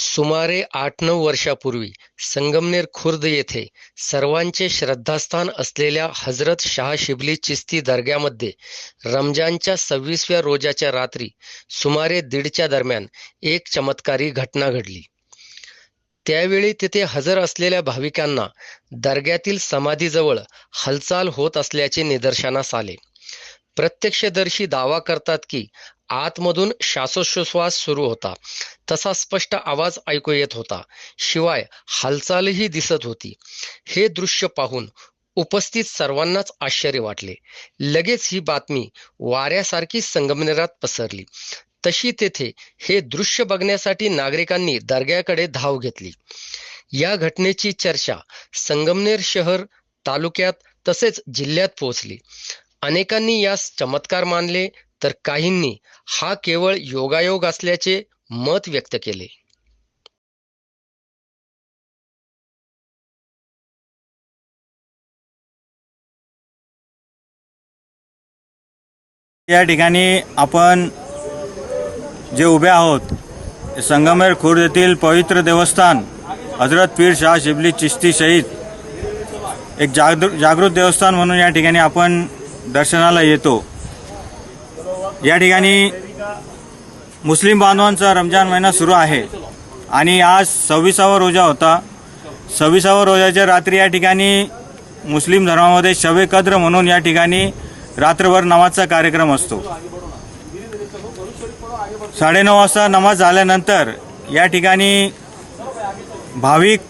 सुमारे 8-9 वर्षापूर्वी संगमनेर खुर्द येथे सर्वांचे श्रद्धास्थान असलेल्या हजरत शाह शिबली चिश्ती दर्ग्यामध्ये रमजानच्या 26व्या रोजाच्या रात्री सुमारे 1:30च्या दरम्यान एक चमत्कारी घटना घडली. त्यावेळी तिथे हजर असलेल्या भाविकांना दर्ग्यातील समाधीजवळ हालचाल होत असल्याचे निदर्शनास आले. प्रत्यक्षदर्शी दावा करतात की आतमधून श्वासोच्छ्वास सुरू होता, तसा स्पष्ट आवाज ऐकू येत होता, शिवाय हालचालही दिसत होती. हे दृश्य पाहून उपस्थित सर्वांनाच आश्चर्य वाटले. लगेच ही बातमी वाऱ्यासारखी संगमनेरात पसरली. तशी तेथे हे दृश्य बघण्यासाठी नागरिकांनी दर्ग्याकडे धाव घेतली. या घटनेची चर्चा संगमनेर शहर, तालुक्यात तसेच जिल्ह्यात पोहोचली. अनेकांनी यास चमत्कार मानले, तर काहींनी हा केवळ योगायोग असल्याचे मत व्यक्त केले. या ठिकाणी आपण जे उभे आहोत, संगमनेर खुर्द येथील पवित्र देवस्थान हजरत पीर शाह शिबली चिश्ती शहीद एक जागृत देवस्थान म्हणून या ठिकाणी आपण दर्शनाला येतो. या ठिकाणी मुस्लिम बांधवांचा रमजान महिना सुरू आहे आणि आज 26वा रोजा होता. 26व्या रोजाच्या रात्री या ठिकाणी मुस्लिम धर्मामध्ये शब कद्र म्हणून या ठिकाणी रात्रभर नमाजचा कार्यक्रम असतो. 9:30 वाजता नमाज झाल्यानंतर या ठिकाणी भाविक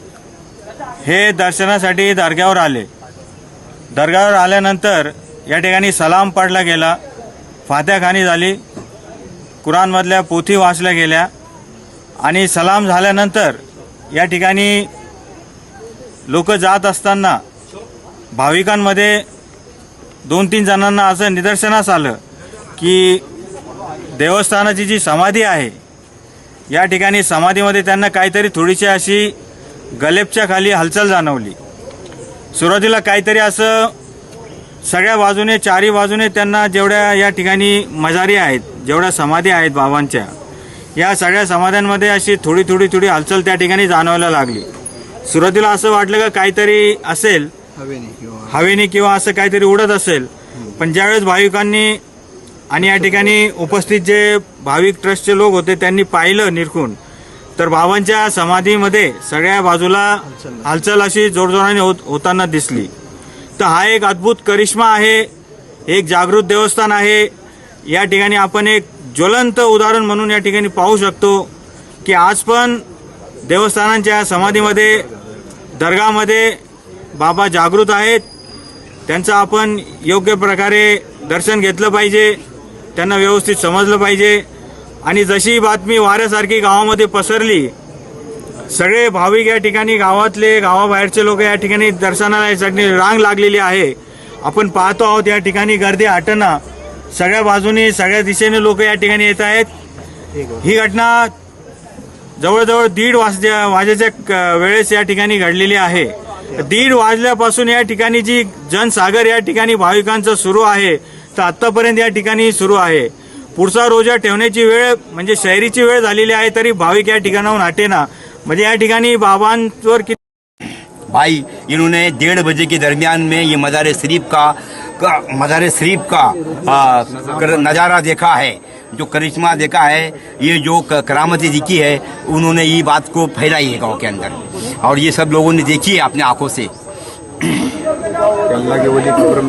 हे दर्शनासाठी दर्ग्यावर आले. दर्ग्यावर आल्यानंतर या ठिकाणी सलाम पढला गेला, फात्याखानी झाली, कुराणमधल्या पोथी वाचल्या गेल्या आणि सलाम झाल्यानंतर या ठिकाणी लोक जात असताना भाविकांमध्ये 2-3 जणांना असं निदर्शनास आलं की देवस्थानाची जी समाधी आहे या ठिकाणी समाधीमध्ये त्यांना काहीतरी थोडीशी अशी गलेपच्या खाली हालचाल जाणवली. सुरुवातीला काहीतरी असं सगळ्या बाजूने, चारी बाजूने त्यांना जेवढ्या या ठिकाणी मजारी आहेत, जेवढ्या समाधी आहेत बाबांच्या, या सगळ्या समाध्यांमध्ये अशी थोडी हालचाल त्या ठिकाणी जाणवायला लागली. सुरुवातीला असं वाटलं का काहीतरी असेल, हवेने किंवा असं काहीतरी उडत असेल. पण ज्यावेळेस भाविकांनी आणि या ठिकाणी उपस्थित जे भाविक ट्रस्टचे लोक होते त्यांनी पाहिलं निरखून, तर बाबांच्या समाधीमध्ये सगळ्या बाजूला हालचाल अशी जोरजोराने होताना दिसली. तर हा एक अद्भुत करिश्मा आहे, एक जागृत देवस्थान आहे. या ठिकाणी आपण एक ज्वलंत उदाहरण म्हणून या ठिकाणी पाहू शकतो की आज पण देवस्थानांच्या समाधीमध्ये, दर्गामध्ये बाबा जागृत आहेत. त्यांचं आपण योग्य प्रकारे दर्शन घेतलं पाहिजे, त्यांना व्यवस्थित समजलं पाहिजे. आणि जशी बातमी वाऱ्यासारखी गावामध्ये पसरली, सगळे भाविक या ठिकाणी, गावातले, गावाबाहेरचे लोक या ठिकाणी दर्शनाला यासाठी रांग लागलेली आहे. आपण पाहतो आहोत या ठिकाणी गर्दी हटना, सगळ्या बाजूनी, सगळ्या दिशेने लोक या ठिकाणी येत आहेत. ही घटना जवळजवळ 1:30 वाजेच्या वेळेस या ठिकाणी घडलेली आहे. 1:30 वाजल्यापासून या ठिकाणी जी जनसागर या ठिकाणी भाविकांचं सुरू आहे, तर आत्तापर्यंत या ठिकाणी सुरू आहे. पुढचा रोजा ठेवण्याची वेळ म्हणजे शहरीची वेळ झालेली आहे, तरी भाविक या ठिकाणाहून हटेना. म्हणजे या ठिकाणी बाबांवर भाई इन्होंने 1:30 बजे के दरमियान में ये मज़ार शरीफ का नज़ारा देखा है, जो करिश्मा देखा है, ये जो करामतें दिखी है, उन्होंने ये बात को फैलाई है गांव के अंदर, और ये सब लोगों ने देखी है अपने आंखों से.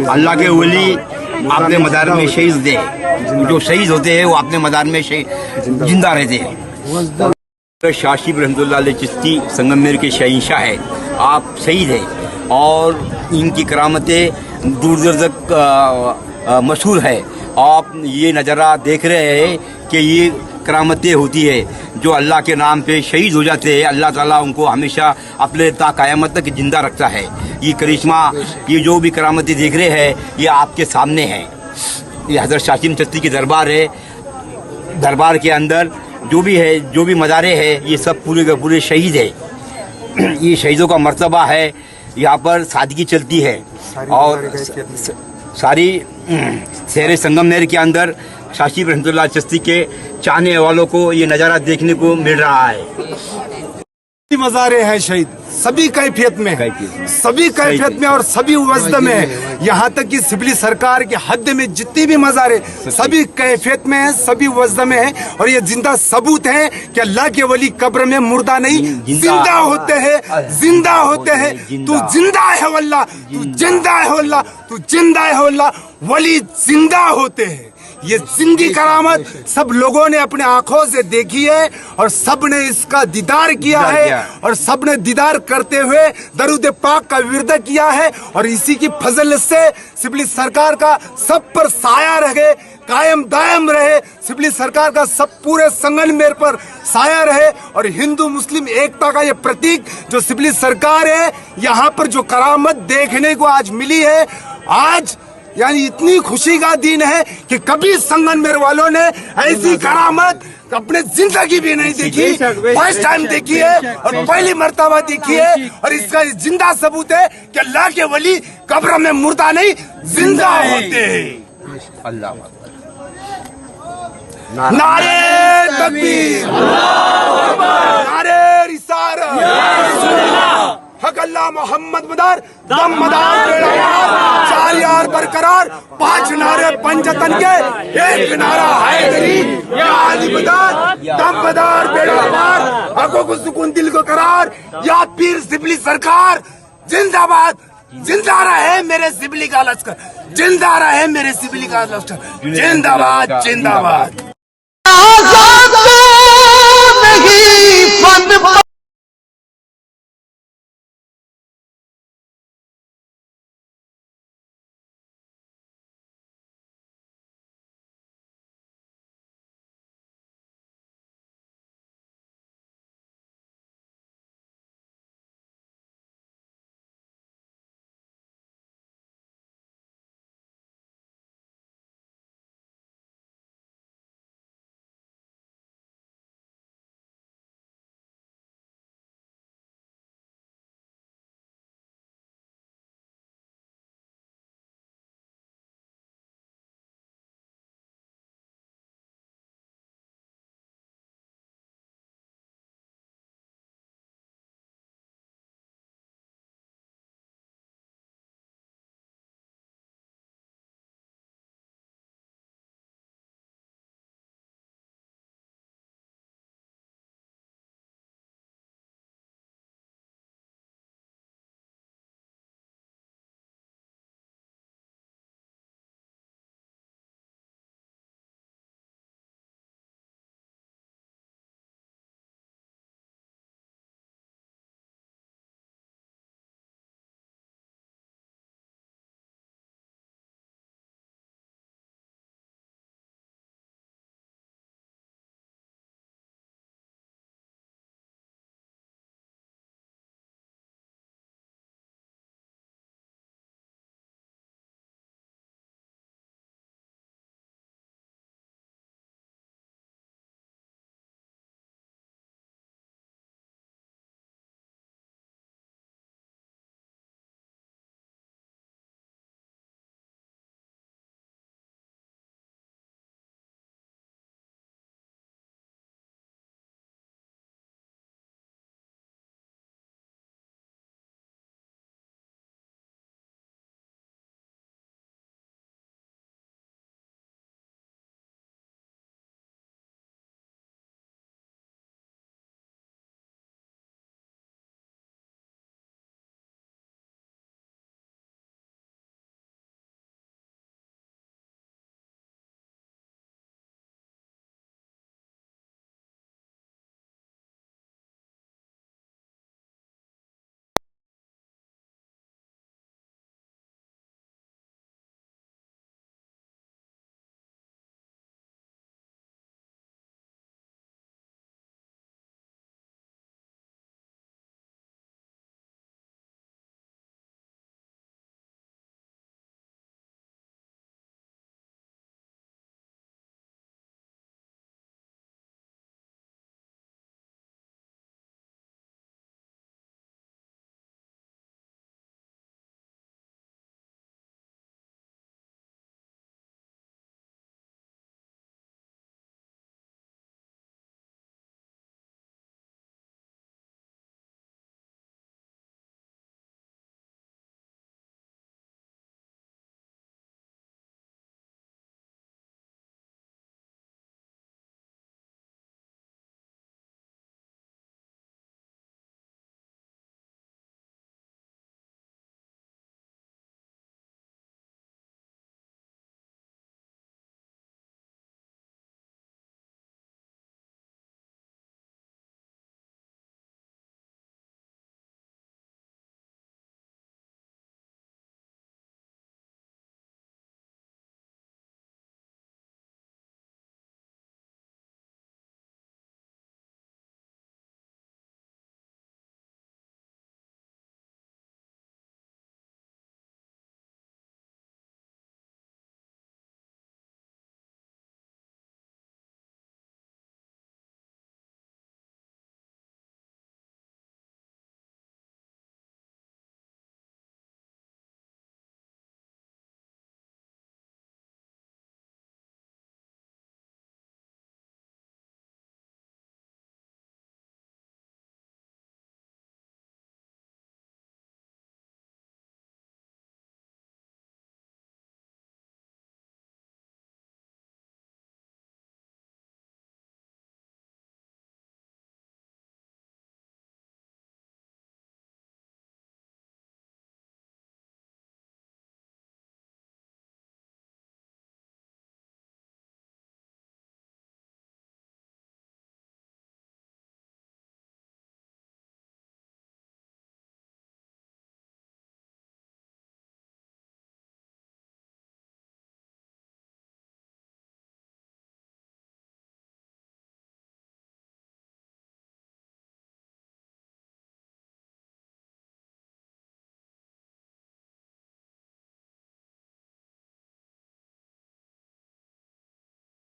अल्लाह के वली अपने मज़ार में शहीद दे, जो शहीद होते हैं वो अपने मज़ार में जिंदा रहते हैं. शाह शिबली रहमतुल्लाह अलैह चिश्ती संगमनेर के शहंशाह है, आप शहीद हैं, और इनकी करामतें दूर दूर तक मशहूर है. आप ये नज़ारा देख रहे हैं कि ये करामतें होती है, जो अल्लाह के नाम पे शहीद हो जाते हैं, अल्लाह ताला उनको हमेशा अपने ता क़यामत तक जिंदा रखता है. ये करिश्मा, ये जो भी करामतें देख रहे हैं, ये आपके सामने है. ये हज़रत शाह शिबली चिश्ती की दरबार है. दरबार के अंदर जो भी है, जो भी मज़ारे हैं, ये सब पूरे के पूरे शहीद है. ये शहीदों का मर्तबा है. यहाँ पर सादगी चलती है, और सारी शहर संगमनेर के अंदर शाशी रहमतुल्लाह चिश्ती के चाहने वालों को ये नज़ारा देखने को मिल रहा है। मज़ारे हैं शहीद, सभी कैफियत में है, सभी कैफियत में और सभी वजद में है। यहाँ तक कि सिबली सरकार के हद में जितनी भी मज़ारे सभी कैफियत में है, सभी वजद में है। और ये जिंदा सबूत है कि अल्लाह के वली कब्र में मुर्दा नहीं जिंदा होते हैं, जिंदा होते हैं। तू जिंदा है वल्लाह, तू जिंदा है वल्लाह, तू जिंदा है वल्लाह, वली जिंदा होते हैं। ये जिंदगी करामत सब लोगों ने अपने आंखों से देखी है और सब ने इसका दीदार किया है और सब ने दीदार करते हुए दरूद पाक का विरद किया है। और इसी की फजल से सिबली सरकार का सब पर साया रहे, कायम दायम रहे। सिबली सरकार का सब पूरे संगमनेर पर साया रहे और हिंदू मुस्लिम एकता का ये प्रतीक जो सिबली सरकार है, यहाँ पर जो करामत देखने को आज मिली है, आज यानी इतनी खुशी का दिन है कि कभी संगमनेर वालों ने ऐसी करामत अपने जिंदगी भी नहीं देखी, फर्स्ट टाइम देखी है और पहली मर्तबा देखी है। और इसका जिंदा सबूत है कि अल्लाह के वली कब्र में मुर्दा नहीं जिंदा होते हैं। अल्लाह नारे तकबीर, नारे रिसालत, हक अल्लाह मोहम्मद मदार दम मदार बेड़ावार, 4 यार बरकरार, 5 नारे पंजतन के, 1 नारा हैदरी, या अली मदार दम मदार बेड़ावार, आंखों को सुकून दिल को करार, या पीर सिबली सरकार जिंदाबाद। जिंदा रहे मेरे सिबली का लश्कर, जिंदा रहे मेरे सिबली का लश्कर, जिंदाबाद जिंदाबाद।